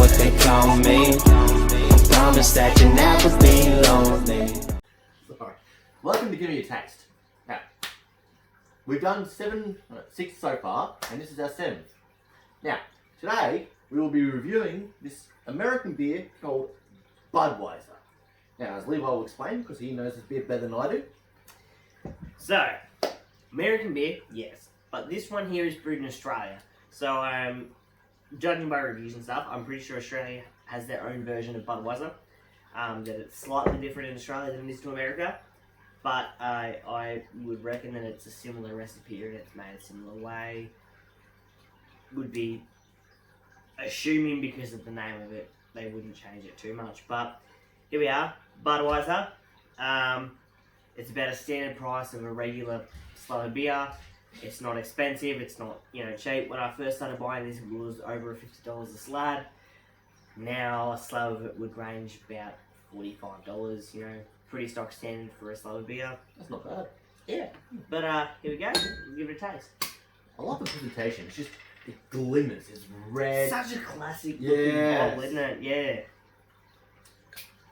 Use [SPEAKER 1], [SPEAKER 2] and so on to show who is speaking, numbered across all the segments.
[SPEAKER 1] what they call me. Promise that you'll never be lonely.
[SPEAKER 2] Sorry. Welcome to Give Me a Taste. Now, we've done 6 so far, and this is our 7th. Now, today we will be reviewing this American beer called Budweiser. Now, as Levi will explain, because he knows this beer better than I do.
[SPEAKER 3] So, American beer, yes, but this one here is brewed in Australia. So, judging by reviews and stuff, I'm pretty sure Australia has their own version of Budweiser. That it's slightly different in Australia than it is to America, but I would reckon that it's a similar recipe and it's made a similar way. Would be assuming because of the name of it, they wouldn't change it too much. But here we are, Budweiser. It's about a standard price of a regular slab of beer. It's not expensive, it's not cheap. When I first started buying this, it was over $50 a slab. Now a slab of it would range about $45, pretty stock standard for a slab of beer.
[SPEAKER 2] That's not bad.
[SPEAKER 3] Yeah, but here we go, we'll give it a taste.
[SPEAKER 2] I love the presentation, it's just, it glimmers, it's red.
[SPEAKER 3] Such a classic looking bottle, isn't it?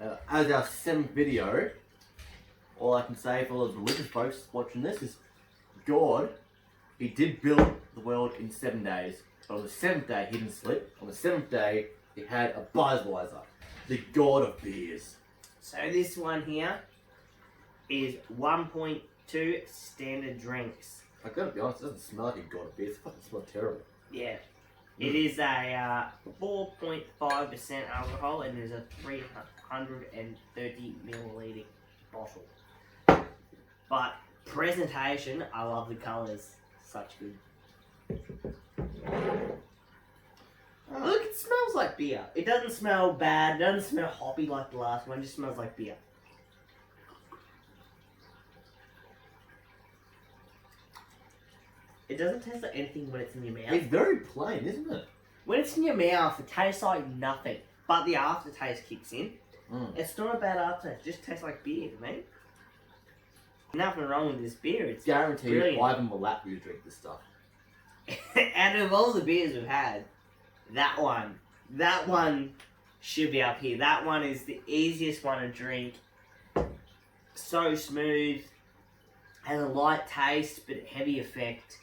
[SPEAKER 3] Yeah.
[SPEAKER 2] As our 7th video, all I can say for all of the religious folks watching this is, God, he did build the world in 7 days, but on the 7th day he didn't sleep. On the 7th day he had a Budweiser, the god of beers.
[SPEAKER 3] So this one here is 1.2 standard drinks.
[SPEAKER 2] I gotta be honest, it doesn't smell like a god of beers. It fucking smells terrible.
[SPEAKER 3] Yeah. It is a 4.5% alcohol and there's a 330 milliliter bottle. But presentation, I love the colours. Such good. Look, it smells like beer. It doesn't smell bad, it doesn't smell hoppy like the last one, it just smells like beer. It doesn't taste like anything when it's in your mouth.
[SPEAKER 2] It's very plain, isn't it?
[SPEAKER 3] When it's in your mouth, it tastes like nothing. But the aftertaste kicks in. It's not a bad aftertaste, it just tastes like beer to me. Nothing wrong with this beer, it's
[SPEAKER 2] guaranteed
[SPEAKER 3] brilliant.
[SPEAKER 2] Ivan will lap you to drink this stuff.
[SPEAKER 3] Out of all the beers we've had, that one should be up here. That one is the easiest one to drink. So smooth, has a light taste but heavy effect.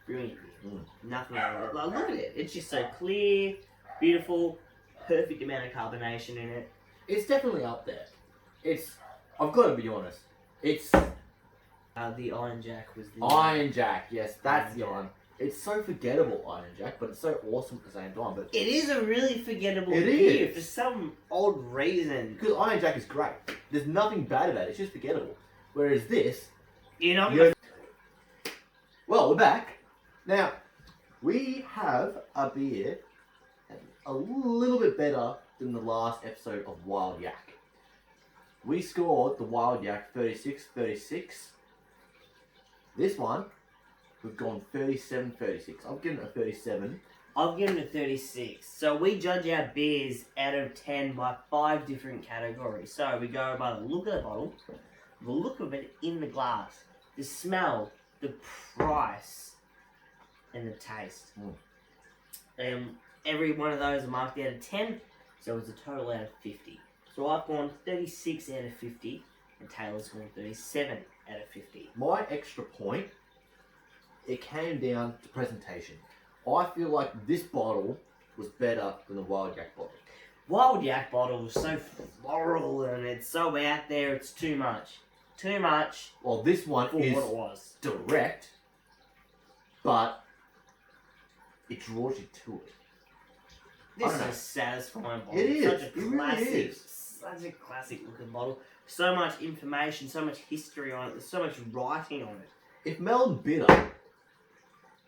[SPEAKER 3] Brilliant beer. Nothing wrong with it. Like, look at it. It's just so clear, beautiful, perfect amount of carbonation in it.
[SPEAKER 2] It's definitely up there. I've got to be honest. It's
[SPEAKER 3] the Iron Jack was the
[SPEAKER 2] Iron Jack. Yes, that's
[SPEAKER 3] Iron
[SPEAKER 2] the
[SPEAKER 3] Jack.
[SPEAKER 2] one. It's so forgettable, Iron Jack, but it's so awesome at the same time. But
[SPEAKER 3] It is a really forgettable
[SPEAKER 2] It
[SPEAKER 3] beer
[SPEAKER 2] is.
[SPEAKER 3] for some odd reason.
[SPEAKER 2] because Iron Jack is great, there's nothing bad about it. It's just forgettable. Whereas this,
[SPEAKER 3] You're
[SPEAKER 2] well, we're back now. We have a beer a little bit better than the last episode of Wild Yak. We scored the Wild Yak 36-36. This one, we've gone 37-36. I'm giving it a 37.
[SPEAKER 3] I've given it 36. So we judge our beers out of 10 by 5 different categories. So we go by the look of the bottle, the look of it in the glass, the smell, the price, and the taste. Every one of those are marked out of 10, so it's a total out of 50. So I've gone 36 out of 50, and Taylor's gone 37 out of 50.
[SPEAKER 2] My extra point, it came down to presentation. I feel like this bottle was better than the Wild Yak bottle.
[SPEAKER 3] Wild Yak bottle was so floral and it's so out there, it's too much. Too much
[SPEAKER 2] Well, this one
[SPEAKER 3] for
[SPEAKER 2] is
[SPEAKER 3] what it was.
[SPEAKER 2] direct, but it draws you to it.
[SPEAKER 3] This
[SPEAKER 2] I don't
[SPEAKER 3] is
[SPEAKER 2] know.
[SPEAKER 3] a satisfying bottle.
[SPEAKER 2] It is.
[SPEAKER 3] Such a
[SPEAKER 2] It really
[SPEAKER 3] classic,
[SPEAKER 2] is.
[SPEAKER 3] such a classic looking bottle. So much information, so much history on it, there's so much writing on it.
[SPEAKER 2] If Melbourne Bitter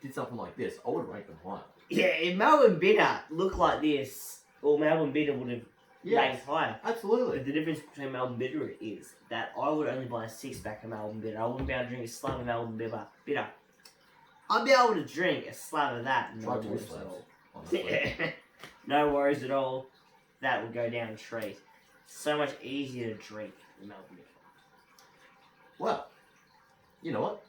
[SPEAKER 2] did something like this, I would rank them higher.
[SPEAKER 3] Yeah, if Melbourne Bitter looked like this, or Melbourne Bitter would have ranked higher.
[SPEAKER 2] Absolutely.
[SPEAKER 3] But the difference between Melbourne Bitter is that I would only buy a 6-pack of Melbourne Bitter. I wouldn't be able to drink a slab of Melbourne Bitter. I'd be able to drink a slab of that. No
[SPEAKER 2] Try two
[SPEAKER 3] worries at
[SPEAKER 2] slabs,
[SPEAKER 3] all.
[SPEAKER 2] honestly.
[SPEAKER 3] No worries at all. That would go down a treat. So much easier to drink than Melbourne Bitter.
[SPEAKER 2] Well, you know what?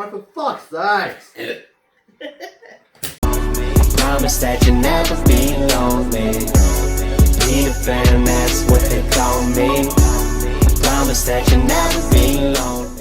[SPEAKER 2] Oh, for fuck's sakes!
[SPEAKER 1] Promise that you'll never be lonely. Be the fan, that's what they call me. Promise that you'll never be lonely.